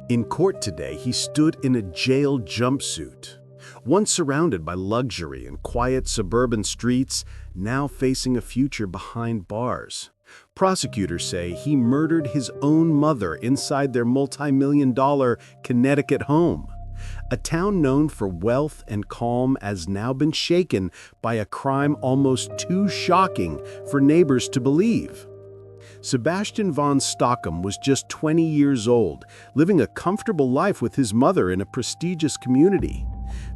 In court today, he stood in a jail jumpsuit. Once surrounded by luxury and quiet suburban streets, now facing a future behind bars. Prosecutors say he murdered his own mother inside their multi-million-dollar Connecticut home. A town known for wealth and calm has now been shaken by a crime almost too shocking for neighbors to believe. Sebastian Von Stockham was just 20 years old, living a comfortable life with his mother in a prestigious community.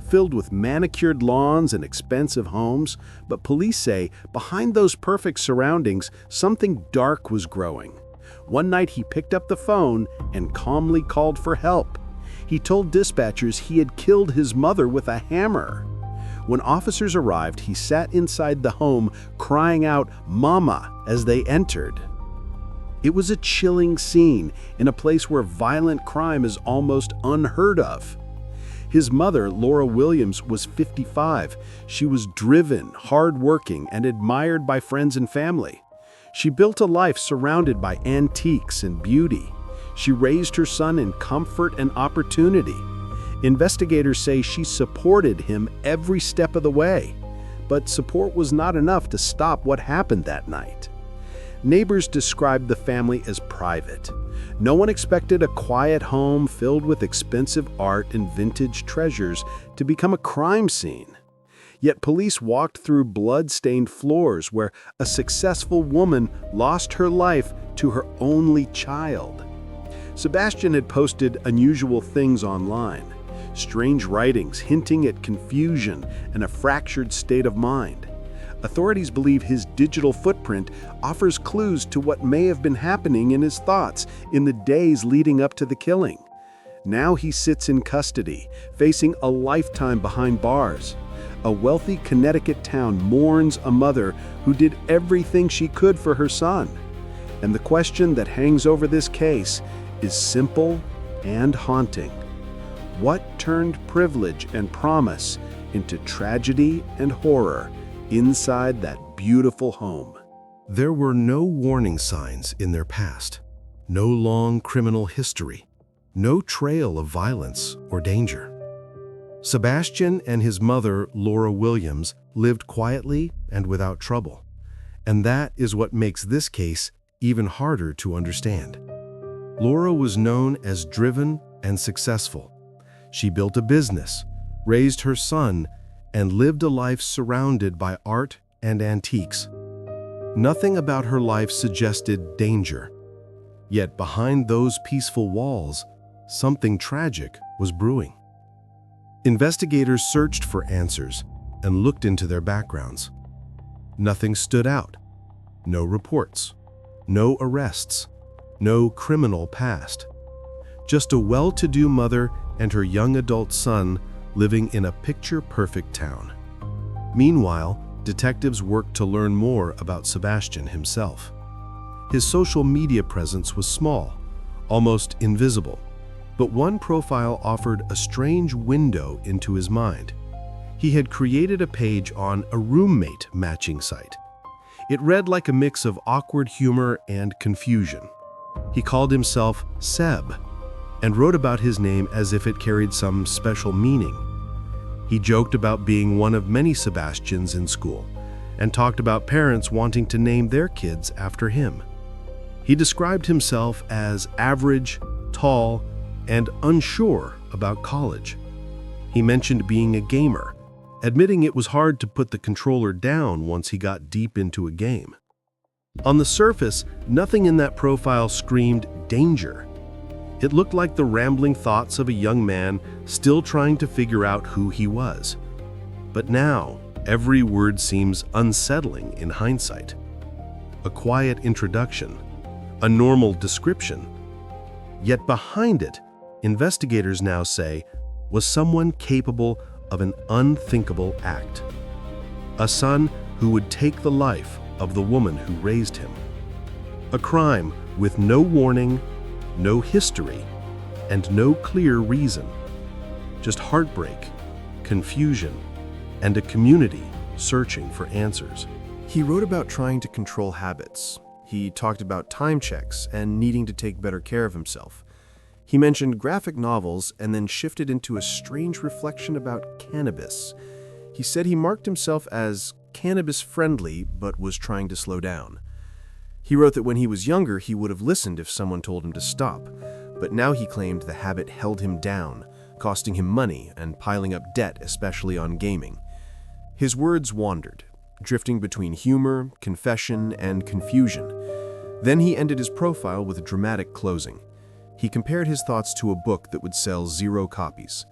Filled with manicured lawns and expensive homes, but police say behind those perfect surroundings, something dark was growing. One night he picked up the phone and calmly called for help. He told dispatchers he had killed his mother with a hammer. When officers arrived, he sat inside the home crying out, "Mama," as they entered. It was a chilling scene in a place where violent crime is almost unheard of. His mother, Laura Williams, was 55. She was driven, hardworking, and admired by friends and family. She built a life surrounded by antiques and beauty. She raised her son in comfort and opportunity. Investigators say she supported him every step of the way. But support was not enough to stop what happened that night. Neighbors described the family as private. No one expected a quiet home filled with expensive art and vintage treasures to become a crime scene. Yet police walked through blood-stained floors where a successful woman lost her life to her only child. Sebastian had posted unusual things online, strange writings hinting at confusion and a fractured state of mind. Authorities believe his digital footprint offers clues to what may have been happening in his thoughts in the days leading up to the killing. Now he sits in custody, facing a lifetime behind bars. A wealthy Connecticut town mourns a mother who did everything she could for her son. And the question that hangs over this case is simple and haunting. What turned privilege and promise into tragedy and horror inside that beautiful home? There were no warning signs in their past, no long criminal history, no trail of violence or danger. Sebastian and his mother, Laura Williams, lived quietly and without trouble. And that is what makes this case even harder to understand. Laura was known as driven and successful. She built a business, raised her son, and lived a life surrounded by art and antiques. Nothing about her life suggested danger. Yet behind those peaceful walls, something tragic was brewing. Investigators searched for answers and looked into their backgrounds. Nothing stood out. No reports, no arrests, no criminal past. Just a well-to-do mother and her young adult son living in a picture-perfect town. Meanwhile, detectives worked to learn more about Sebastian himself. His social media presence was small, almost invisible, but one profile offered a strange window into his mind. He had created a page on a roommate matching site. It read like a mix of awkward humor and confusion. He called himself Seb and wrote about his name as if it carried some special meaning. He joked about being one of many Sebastians in school and talked about parents wanting to name their kids after him. He described himself as average, tall, and unsure about college. He mentioned being a gamer, admitting it was hard to put the controller down once he got deep into a game. On the surface, nothing in that profile screamed danger. It looked like the rambling thoughts of a young man still trying to figure out who he was. But now, every word seems unsettling in hindsight. A quiet introduction, a normal description. Yet behind it, investigators now say, was someone capable of an unthinkable act. A son who would take the life of the woman who raised him. A crime with no warning, no history, and no clear reason. Just heartbreak, confusion, and a community searching for answers. He wrote about trying to control habits. He talked about time checks and needing to take better care of himself. He mentioned graphic novels and then shifted into a strange reflection about cannabis. He said he marked himself as cannabis-friendly but was trying to slow down. He wrote that when he was younger, he would have listened if someone told him to stop, but now he claimed the habit held him down, costing him money and piling up debt, especially on gaming. His words wandered, drifting between humor, confession, and confusion. Then he ended his profile with a dramatic closing. He compared his thoughts to a book that would sell 0 copies.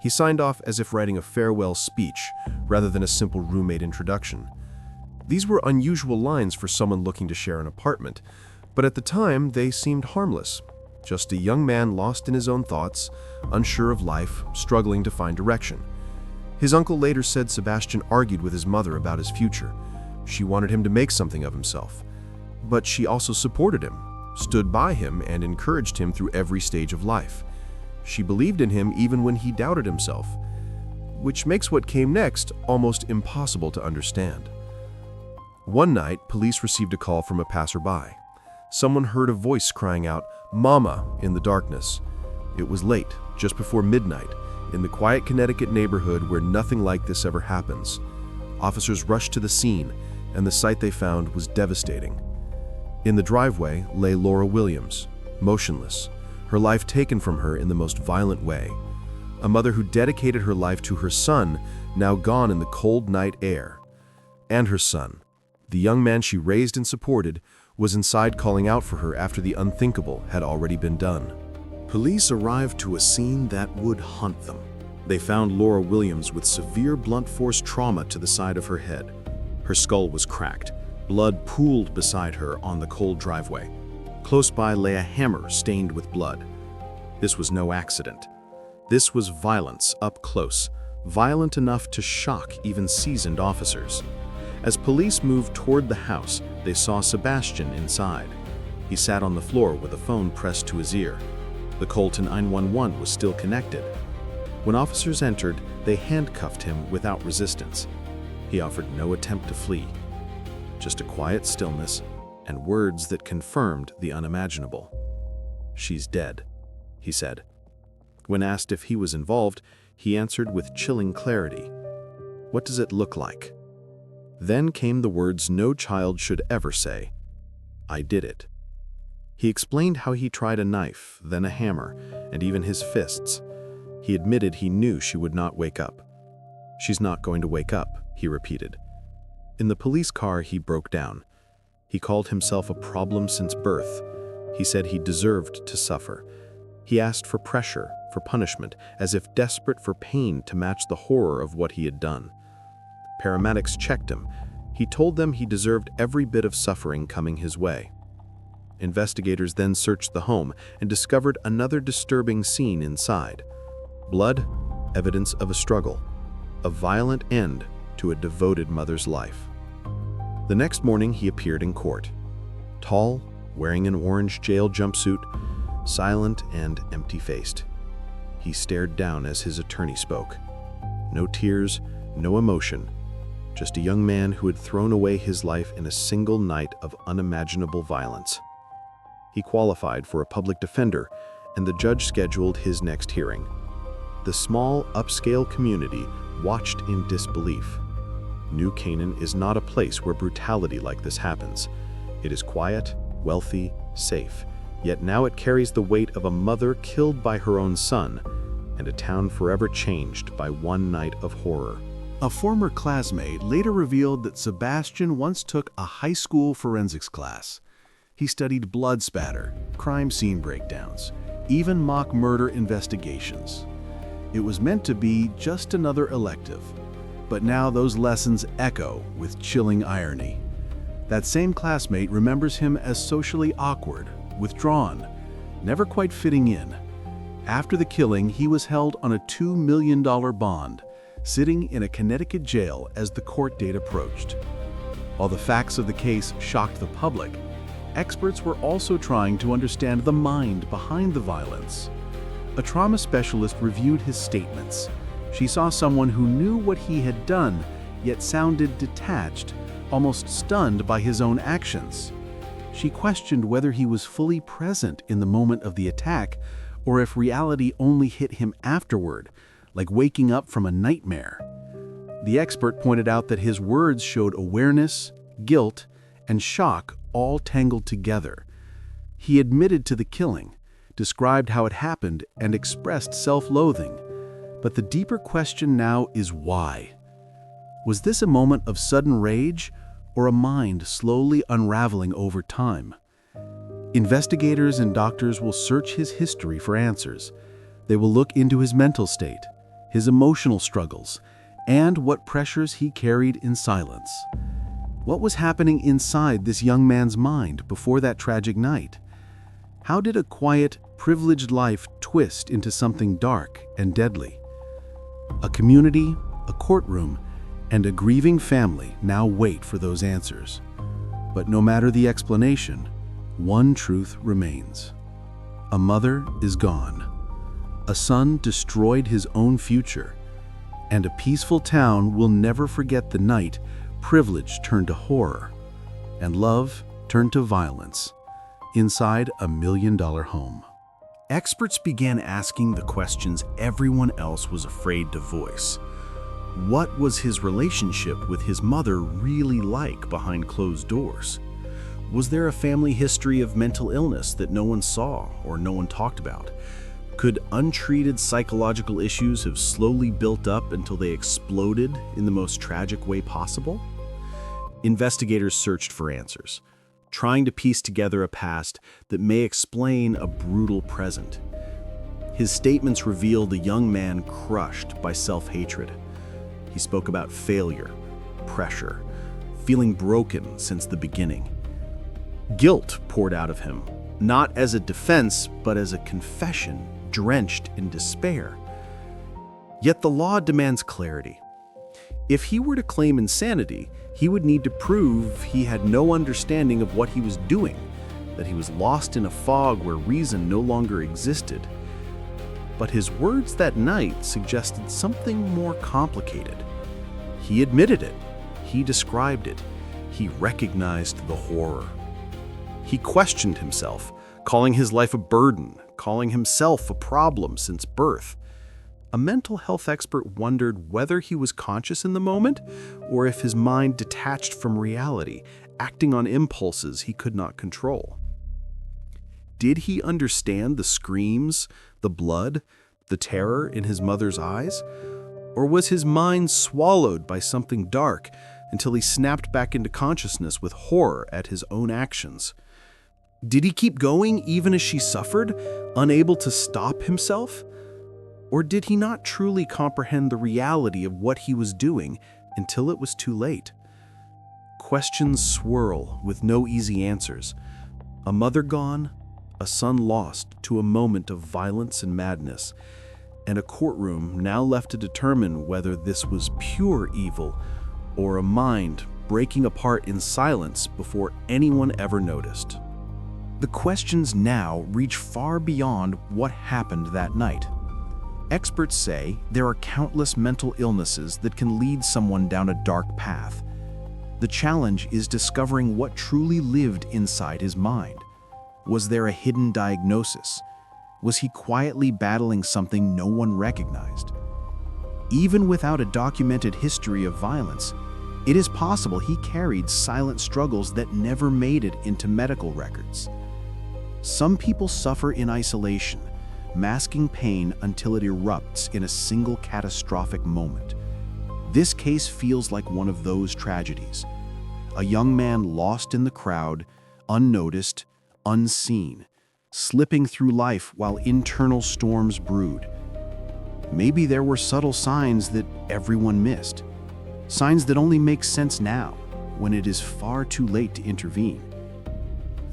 He signed off as if writing a farewell speech, rather than a simple roommate introduction. These were unusual lines for someone looking to share an apartment, but at the time they seemed harmless. Just a young man lost in his own thoughts, unsure of life, struggling to find direction. His uncle later said Sebastian argued with his mother about his future. She wanted him to make something of himself. But she also supported him, stood by him, and encouraged him through every stage of life. She believed in him even when he doubted himself, which makes what came next almost impossible to understand. One night, police received a call from a passerby. Someone heard a voice crying out, "Mama," in the darkness. It was late, just before midnight, in the quiet Connecticut neighborhood where nothing like this ever happens. Officers rushed to the scene, and the sight they found was devastating. In the driveway lay Laura Williams, motionless, her life taken from her in the most violent way. A mother who dedicated her life to her son, now gone in the cold night air. And her son, the young man she raised and supported, was inside calling out for her after the unthinkable had already been done. Police arrived to a scene that would haunt them. They found Laura Williams with severe blunt force trauma to the side of her head. Her skull was cracked. Blood pooled beside her on the cold driveway. Close by lay a hammer stained with blood. This was no accident. This was violence up close, violent enough to shock even seasoned officers. As police moved toward the house, they saw Sebastian inside. He sat on the floor with a phone pressed to his ear. The call to 911 was still connected. When officers entered, they handcuffed him without resistance. He offered no attempt to flee. Just a quiet stillness and words that confirmed the unimaginable. "She's dead," he said. When asked if he was involved, he answered with chilling clarity, "What does it look like?" Then came the words no child should ever say, "I did it." He explained how he tried a knife, then a hammer, and even his fists. He admitted he knew she would not wake up. "She's not going to wake up," he repeated. In the police car, he broke down. He called himself a problem since birth. He said he deserved to suffer. He asked for pressure, for punishment, as if desperate for pain to match the horror of what he had done. Paramedics checked him. He told them he deserved every bit of suffering coming his way. Investigators then searched the home and discovered another disturbing scene inside. Blood, evidence of a struggle, a violent end to a devoted mother's life. The next morning he appeared in court. Tall, wearing an orange jail jumpsuit, silent and empty-faced. He stared down as his attorney spoke. No tears, no emotion. Just a young man who had thrown away his life in a single night of unimaginable violence. He qualified for a public defender, and the judge scheduled his next hearing. The small, upscale community watched in disbelief. New Canaan is not a place where brutality like this happens. It is quiet, wealthy, safe, yet now it carries the weight of a mother killed by her own son, and a town forever changed by one night of horror. A former classmate later revealed that Sebastian once took a high school forensics class. He studied blood spatter, crime scene breakdowns, even mock murder investigations. It was meant to be just another elective, but now those lessons echo with chilling irony. That same classmate remembers him as socially awkward, withdrawn, never quite fitting in. After the killing, he was held on a $2 million bond, sitting in a Connecticut jail as the court date approached. While the facts of the case shocked the public, experts were also trying to understand the mind behind the violence. A trauma specialist reviewed his statements. She saw someone who knew what he had done, yet sounded detached, almost stunned by his own actions. She questioned whether he was fully present in the moment of the attack, or if reality only hit him afterward, like waking up from a nightmare. The expert pointed out that his words showed awareness, guilt, and shock all tangled together. He admitted to the killing, described how it happened, and expressed self-loathing. But the deeper question now is why? Was this a moment of sudden rage, or a mind slowly unraveling over time? Investigators and doctors will search his history for answers. They will look into his mental state, his emotional struggles, and what pressures he carried in silence. What was happening inside this young man's mind before that tragic night? How did a quiet, privileged life twist into something dark and deadly? A community, a courtroom, and a grieving family now wait for those answers. But no matter the explanation, one truth remains. A mother is gone. A son destroyed his own future. And a peaceful town will never forget the night privilege turned to horror, and love turned to violence, inside a $1 million home. Experts began asking the questions everyone else was afraid to voice. What was his relationship with his mother really like behind closed doors? Was there a family history of mental illness that no one saw or no one talked about? Could untreated psychological issues have slowly built up until they exploded in the most tragic way possible? Investigators searched for answers, trying to piece together a past that may explain a brutal present. His statements revealed a young man crushed by self-hatred. He spoke about failure, pressure, feeling broken since the beginning. Guilt poured out of him, not as a defense, but as a confession drenched in despair. Yet the law demands clarity. If he were to claim insanity, he would need to prove he had no understanding of what he was doing, that he was lost in a fog where reason no longer existed. But his words that night suggested something more complicated. He admitted it. He described it. He recognized the horror. He questioned himself, calling his life a burden, calling himself a problem since birth. A mental health expert wondered whether he was conscious in the moment or if his mind detached from reality, acting on impulses he could not control. Did he understand the screams, the blood, the terror in his mother's eyes? Or was his mind swallowed by something dark until he snapped back into consciousness with horror at his own actions? Did he keep going even as she suffered, unable to stop himself? Or did he not truly comprehend the reality of what he was doing until it was too late? Questions swirl with no easy answers. A mother gone, a son lost to a moment of violence and madness, and a courtroom now left to determine whether this was pure evil or a mind breaking apart in silence before anyone ever noticed. The questions now reach far beyond what happened that night. Experts say there are countless mental illnesses that can lead someone down a dark path. The challenge is discovering what truly lived inside his mind. Was there a hidden diagnosis? Was he quietly battling something no one recognized? Even without a documented history of violence, it is possible he carried silent struggles that never made it into medical records. Some people suffer in isolation, masking pain until it erupts in a single catastrophic moment. This case feels like one of those tragedies. A young man lost in the crowd, unnoticed, unseen, slipping through life while internal storms brewed. Maybe there were subtle signs that everyone missed, signs that only make sense now, when it is far too late to intervene.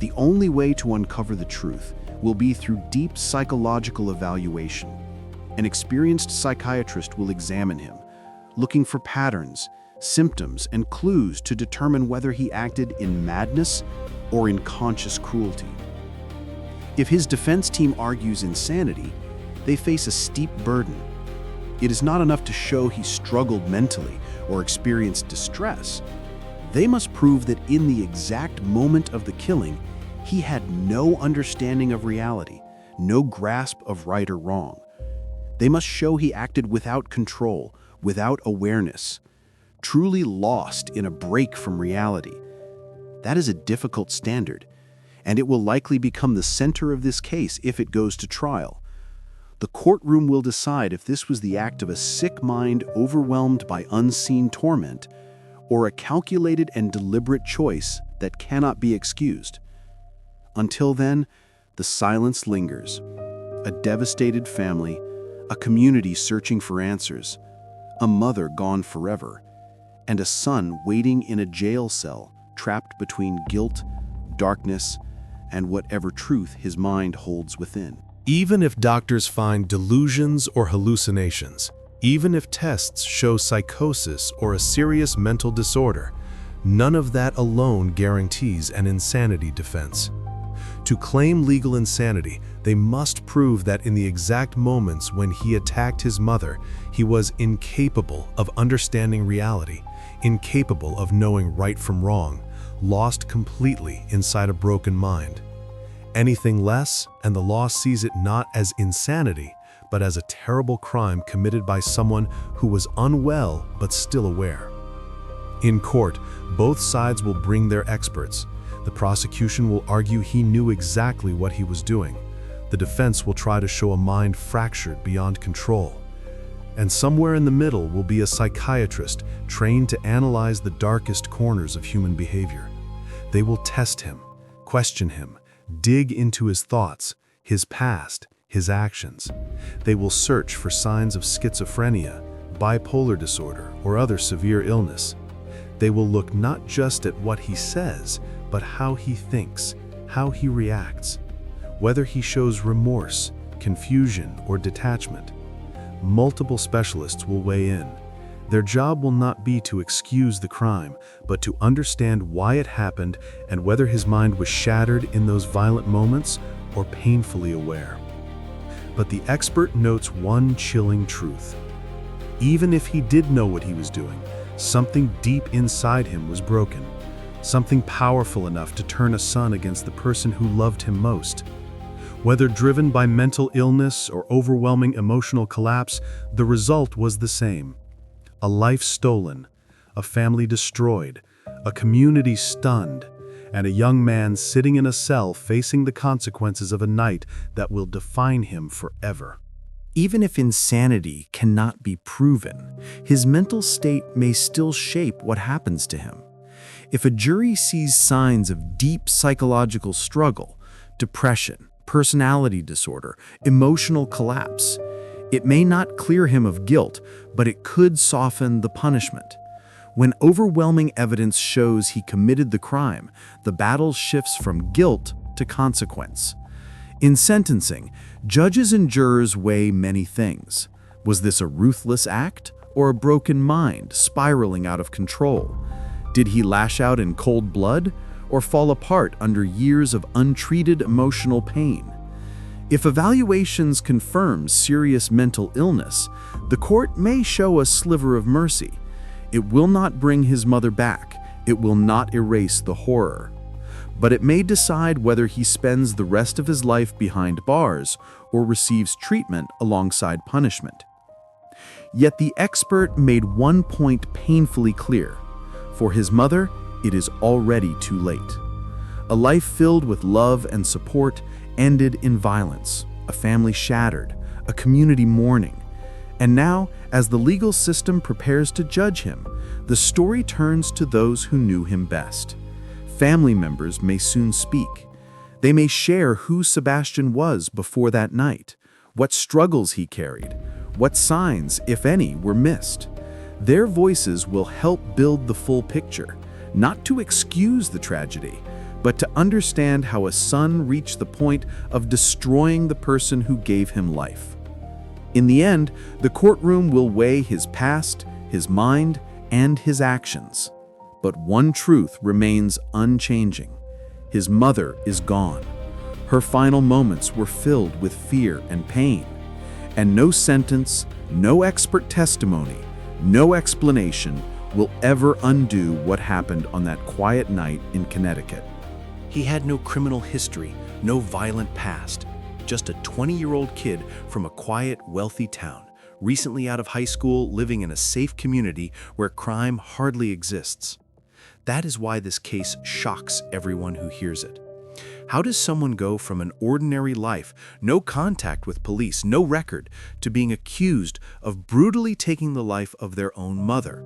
The only way to uncover the truth will be through deep psychological evaluation. An experienced psychiatrist will examine him, looking for patterns, symptoms, and clues to determine whether he acted in madness or in conscious cruelty. If his defense team argues insanity, they face a steep burden. It is not enough to show he struggled mentally or experienced distress. They must prove that in the exact moment of the killing, he had no understanding of reality, no grasp of right or wrong. They must show he acted without control, without awareness, truly lost in a break from reality. That is a difficult standard, and it will likely become the center of this case if it goes to trial. The courtroom will decide if this was the act of a sick mind overwhelmed by unseen torment, or a calculated and deliberate choice that cannot be excused. Until then, the silence lingers. A devastated family, a community searching for answers, a mother gone forever, and a son waiting in a jail cell, trapped between guilt, darkness, and whatever truth his mind holds within. Even if doctors find delusions or hallucinations, even if tests show psychosis or a serious mental disorder, none of that alone guarantees an insanity defense. To claim legal insanity, they must prove that in the exact moments when he attacked his mother, he was incapable of understanding reality, incapable of knowing right from wrong, lost completely inside a broken mind. Anything less, and the law sees it not as insanity, but as a terrible crime committed by someone who was unwell but still aware. In court, both sides will bring their experts. The prosecution will argue he knew exactly what he was doing. The defense will try to show a mind fractured beyond control. And somewhere in the middle will be a psychiatrist trained to analyze the darkest corners of human behavior. They will test him, question him, dig into his thoughts, his past, his actions. They will search for signs of schizophrenia, bipolar disorder, or other severe illness. They will look not just at what he says, but how he thinks, how he reacts, whether he shows remorse, confusion, or detachment. Multiple specialists will weigh in. Their job will not be to excuse the crime, but to understand why it happened and whether his mind was shattered in those violent moments or painfully aware. But the expert notes one chilling truth. Even if he did know what he was doing, something deep inside him was broken, something powerful enough to turn a son against the person who loved him most. Whether driven by mental illness or overwhelming emotional collapse, the result was the same. A life stolen, a family destroyed, a community stunned, and a young man sitting in a cell facing the consequences of a night that will define him forever. Even if insanity cannot be proven, his mental state may still shape what happens to him. If a jury sees signs of deep psychological struggle, depression, personality disorder, emotional collapse, it may not clear him of guilt, but it could soften the punishment. When overwhelming evidence shows he committed the crime, the battle shifts from guilt to consequence. In sentencing, judges and jurors weigh many things. Was this a ruthless act or a broken mind spiraling out of control? Did he lash out in cold blood or fall apart under years of untreated emotional pain? If evaluations confirm serious mental illness, the court may show a sliver of mercy. It will not bring his mother back. It will not erase the horror. But it may decide whether he spends the rest of his life behind bars or receives treatment alongside punishment. Yet the expert made one point painfully clear. For his mother, it is already too late. A life filled with love and support ended in violence, a family shattered, a community mourning. And now, as the legal system prepares to judge him, the story turns to those who knew him best. Family members may soon speak. They may share who Sebastian was before that night, what struggles he carried, what signs, if any, were missed. Their voices will help build the full picture, not to excuse the tragedy, but to understand how a son reached the point of destroying the person who gave him life. In the end, the courtroom will weigh his past, his mind, and his actions. But one truth remains unchanging. His mother is gone. Her final moments were filled with fear and pain. And no sentence, no expert testimony, no explanation will ever undo what happened on that quiet night in Connecticut. He had no criminal history, no violent past. just a 20-year-old kid from a quiet, wealthy town, recently out of high school, living in a safe community where crime hardly exists. That is why this case shocks everyone who hears it. How does someone go from an ordinary life, no contact with police, no record, to being accused of brutally taking the life of their own mother?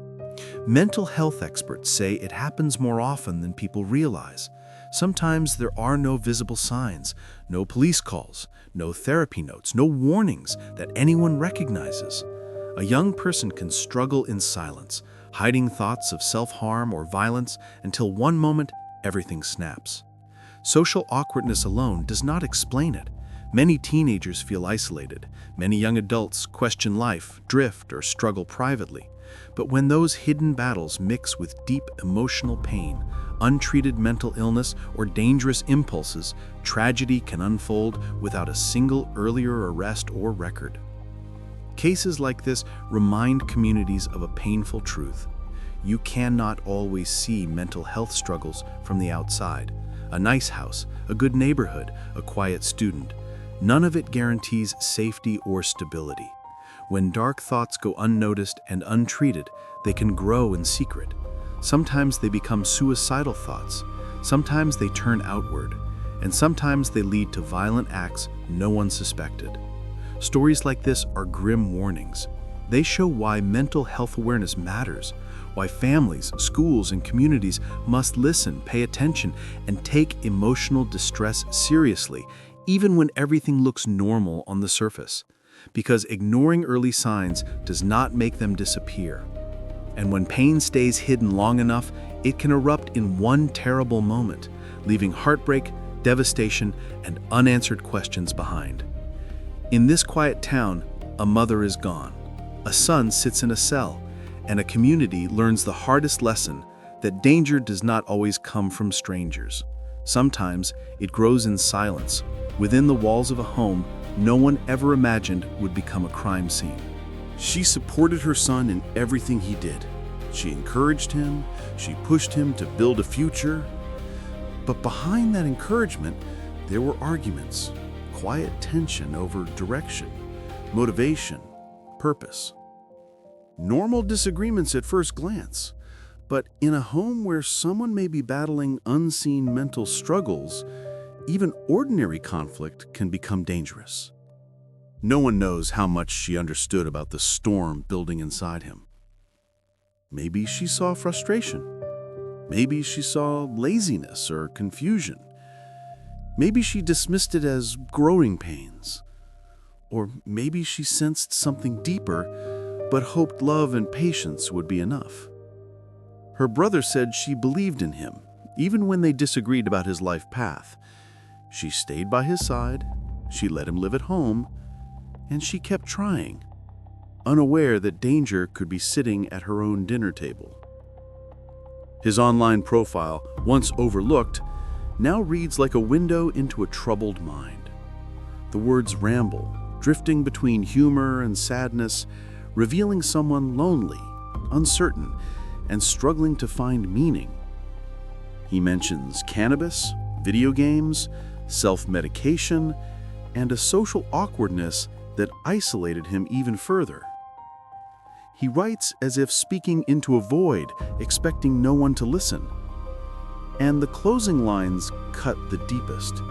Mental health experts say it happens more often than people realize. Sometimes there are no visible signs, no police calls, no therapy notes, no warnings that anyone recognizes. A young person can struggle in silence, hiding thoughts of self-harm or violence until one moment everything snaps. Social awkwardness alone does not explain it. Many teenagers feel isolated. Many young adults question life, drift, or struggle privately. But when those hidden battles mix with deep emotional pain, untreated mental illness, or dangerous impulses, tragedy can unfold without a single earlier arrest or record. Cases like this remind communities of a painful truth. You cannot always see mental health struggles from the outside. A nice house, a good neighborhood, a quiet student. None of it guarantees safety or stability. When dark thoughts go unnoticed and untreated, they can grow in secret. Sometimes they become suicidal thoughts. Sometimes they turn outward. And sometimes they lead to violent acts no one suspected. Stories like this are grim warnings. They show why mental health awareness matters, why families, schools, and communities must listen, pay attention, and take emotional distress seriously, even when everything looks normal on the surface. Because ignoring early signs does not make them disappear. And when pain stays hidden long enough, it can erupt in one terrible moment, leaving heartbreak, devastation, and unanswered questions behind. In this quiet town, a mother is gone. A son sits in a cell, and a community learns the hardest lesson, that danger does not always come from strangers. Sometimes it grows in silence, within the walls of a home no one ever imagined would become a crime scene. She supported her son in everything he did. She encouraged him, she pushed him to build a future. But behind that encouragement, there were arguments, quiet tension over direction, motivation, purpose. Normal disagreements at first glance, but in a home where someone may be battling unseen mental struggles, even ordinary conflict can become dangerous. No one knows how much she understood about the storm building inside him. Maybe she saw frustration. Maybe she saw laziness or confusion. Maybe she dismissed it as growing pains. Or maybe she sensed something deeper, but hoped love and patience would be enough. Her brother said she believed in him, even when they disagreed about his life path. She stayed by his side, she let him live at home, and she kept trying, unaware that danger could be sitting at her own dinner table. His online profile, once overlooked, now reads like a window into a troubled mind. The words ramble, drifting between humor and sadness, revealing someone lonely, uncertain, and struggling to find meaning. He mentions cannabis, video games, self-medication, and a social awkwardness that isolated him even further. He writes as if speaking into a void, expecting no one to listen. And the closing lines cut the deepest.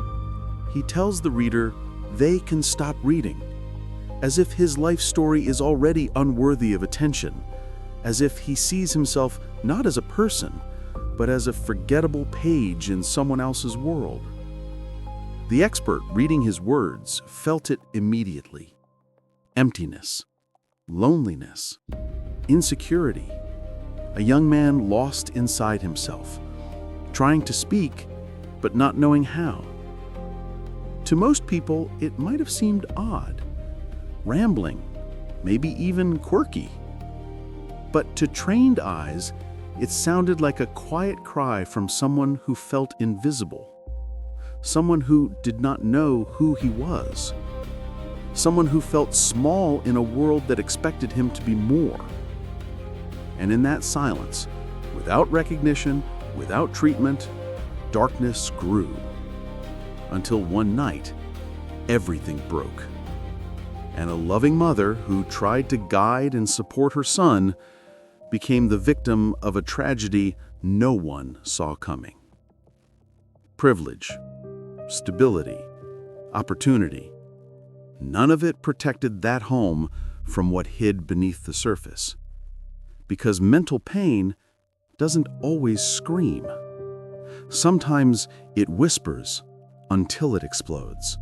He tells the reader they can stop reading, as if his life story is already unworthy of attention, as if he sees himself not as a person, but as a forgettable page in someone else's world. The expert reading his words felt it immediately. Emptiness, loneliness, insecurity. A young man lost inside himself, trying to speak, but not knowing how. To most people, it might have seemed odd, rambling, maybe even quirky. But to trained eyes, it sounded like a quiet cry from someone who felt invisible, someone who did not know who he was, someone who felt small in a world that expected him to be more. And in that silence, without recognition, without treatment, darkness grew. Until one night, everything broke. And a loving mother who tried to guide and support her son became the victim of a tragedy no one saw coming. Privilege, stability, opportunity. None of it protected that home from what hid beneath the surface. Because mental pain doesn't always scream. Sometimes it whispers until it explodes.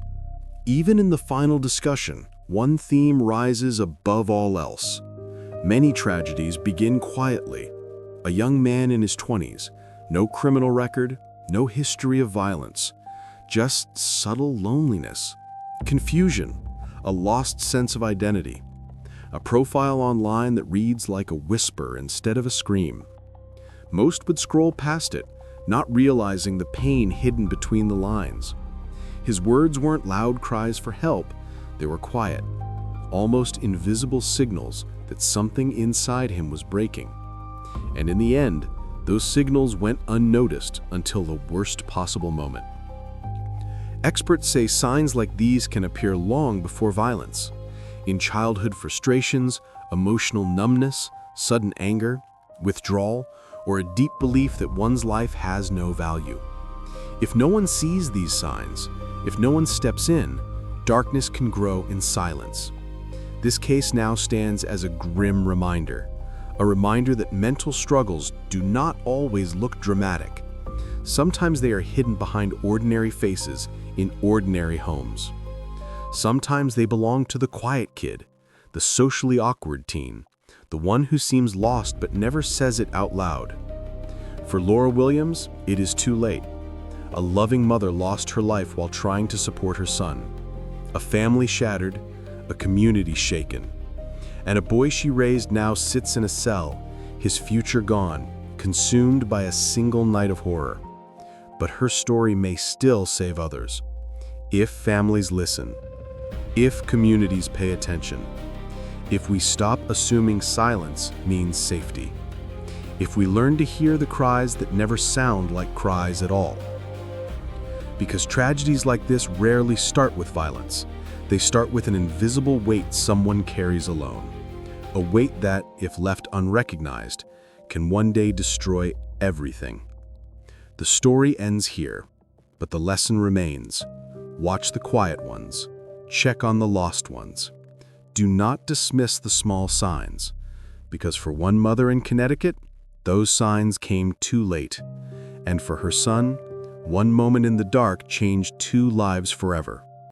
Even in the final discussion, one theme rises above all else. Many tragedies begin quietly. A young man in his 20s, no criminal record, no history of violence, just subtle loneliness, confusion, a lost sense of identity, a profile online that reads like a whisper instead of a scream. Most would scroll past it, not realizing the pain hidden between the lines. His words weren't loud cries for help, they were quiet, almost invisible signals that something inside him was breaking. And in the end, those signals went unnoticed until the worst possible moment. Experts say signs like these can appear long before violence. In childhood frustrations, emotional numbness, sudden anger, withdrawal, or a deep belief that one's life has no value. If no one sees these signs, if no one steps in, darkness can grow in silence. This case now stands as a grim reminder, a reminder that mental struggles do not always look dramatic. Sometimes they are hidden behind ordinary faces in ordinary homes. Sometimes they belong to the quiet kid, the socially awkward teen, the one who seems lost but never says it out loud. For Laura Williams, it is too late. A loving mother lost her life while trying to support her son. A family shattered, a community shaken. And a boy she raised now sits in a cell, his future gone, consumed by a single night of horror. But her story may still save others. If families listen, if communities pay attention, if we stop assuming silence means safety, if we learn to hear the cries that never sound like cries at all. Because tragedies like this rarely start with violence. They start with an invisible weight someone carries alone. A weight that, if left unrecognized, can one day destroy everything. The story ends here, but the lesson remains. Watch the quiet ones. Check on the lost ones. Do not dismiss the small signs, because for one mother in Connecticut, those signs came too late. And for her son, one moment in the dark changed 2 lives forever.